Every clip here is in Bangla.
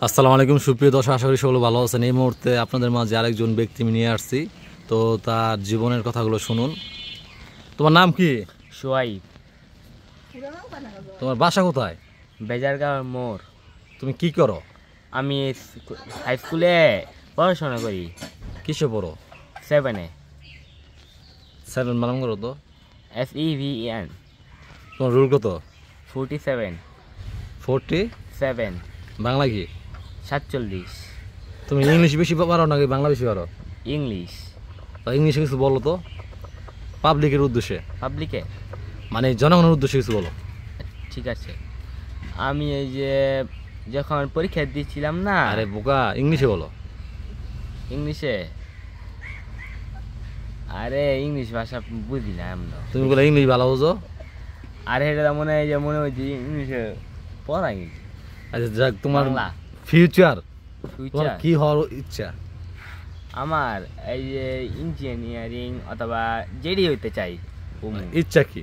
আসসালামু আলাইকুম সুপ্রিয় দর্শক, আশা করি সকলে ভালো আছেন। এই মুহূর্তে আপনাদের মাঝে আরেকজন ব্যক্তি নিয়ে আসছি, তো তার জীবনের কথাগুলো শুনুন। তোমার নাম কি? সোয়াইব। তোমার বাসা কোথায়? বেজারগাঁও মোড়। তুমি কি করো? আমি হাই স্কুলে পড়াশোনা করি। কিসে পড়ো? 7-এ। 7 বানান করো তো। SEVEN। তোমার রুল কত? 47। 47। 7। বাংলা কি? 47। তুমি ইংলিশ বেশি পারো নাকি বাংলা বেশি পারো? ইংলিশ। ইংলিশে কিছু বলো তো, পাবলিকের উদ্দেশ্যে, পাবলিকে মানে জনগণের উদ্দেশ্যে কিছু বলো। ঠিক আছে। আমি এই যে যখন পরীক্ষা দিচ্ছিলাম না। আরে বোকা, ইংলিশে বলো। ইংলিশে? আরে ইংলিশ ভাষা বুঝি না আমরা। তুমি বলে ইংলিশ ভালো বোঝো। আরে এটা মনে হয় যে ইংলিশে পড়াই। আচ্ছা যাক, তোমার বাংলা ফিউচার, তোমার ফিউচার কি হওয়ার ইচ্ছা? আমার এই যে ইঞ্জিনিয়ারিং অথবা জেডি হইতে চাই। ইচ্ছা কি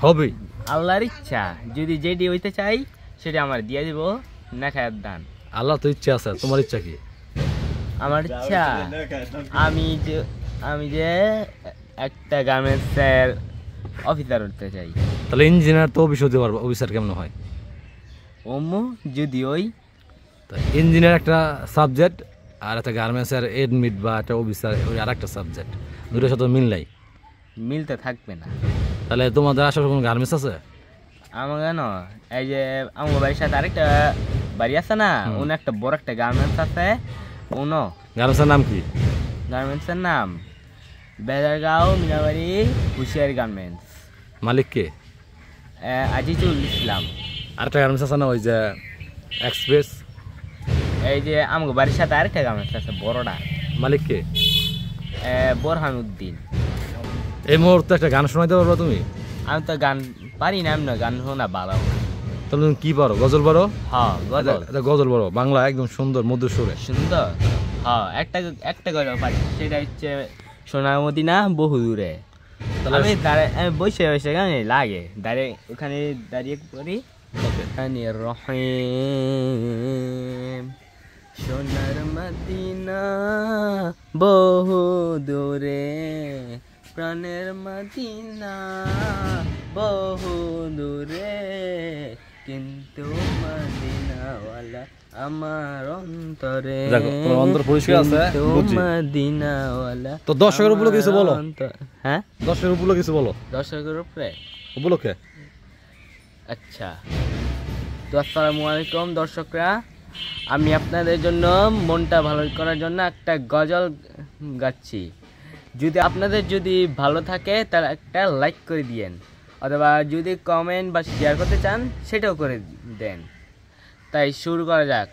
হবে? আল্লাহর ইচ্ছা, যদি জেডি হইতে চাই সেটা আমার দিয়ে দিব না খায়ার দান। আল্লাহ তো ইচ্ছা আছে, তোমার ইচ্ছা কি? আমার ইচ্ছা আমি যে একটা গার্মেন্টসের অফিসার হতে চাই। তাহলে ইঞ্জিনিয়ার তো অফিস হতে পারবো, অফিসার কেমন হয়? ওমো যদি ওই ইঞ্জিনিয়ার একটা সাবজেক্ট, আর একটা গার্মেন্টসের এডমিট বা একটা অফিসার ওই আর একটা সাবজেক্ট, দুটোর সাথে মিল নাই। মিলতে থাকবে না। তাহলে তোমাদের আশেপাশে কোনো গার্মেন্টস আছে? আমার কেন, এই যে আমার বাড়ির সাথে আরেকটা বাড়ি আছে না, ওন একটা বড় একটা গার্মেন্টস আছে। ওনো গার্মেন্টসের নাম কি? গার্মেন্টসের নাম বেজারগাঁও মিনাবাড়ি হুশিয়ার গার্মেন্টস। মালিক কে? আজিজুল ইসলাম। আরেকটা গার্মেন্টস আছে না ওই যে এক্সপ্রেস? এই যে আমার বাড়ির সাথে আরেকটা গার্মেন্টস আছে বড়টা। মালিক কে? বোরহান উদ্দিন। এই মুহূর্তে একটা গান শোনাইতে পারবো তুমি? আমি তো গান পারি না, এমন গান শোনা ভালো। তাহলে তুমি কি পারো? গজল পারো? হ্যাঁ গজল। এটা গজল পারো, বাংলা একদম সুন্দর মধুর সুরে। সুন্দর। হ্যাঁ একটা গজল পারি, সেটা হচ্ছে সোনার মদিনা বহু দূরে। আমি বসে বসে গান লাগে দাঁড়িয়ে, ওখানে দাঁড়িয়ে করি। রহিম সোনার মদিনা বহু দূরে, প্রাণের মদিনা বহু দূরে, কিন্তু মদিনাওয়ালা আমার অন্তরে। অন্তর পরিষ্কার আছে, বুঝছি। মদিনাওয়ালা তো দর্শকের উপলক্ষে কিছু বলো। হ্যাঁ, দর্শকের উপলক্ষে কিছু বলো। দর্শকের উপরে উপলক্ষে আচ্ছা। তো আসসালামু আলাইকুম দর্শকরা, আমি আপনাদের জন্য মনটা ভালো করার জন্য একটা গজল গাচ্ছি। যদি আপনাদের যদি ভালো থাকে তাহলে একটা লাইক করে দিয়েন, অথবা যদি কমেন্ট বা শেয়ার করতে চান সেটাও করে দেন। তাই শুরু করা যাক।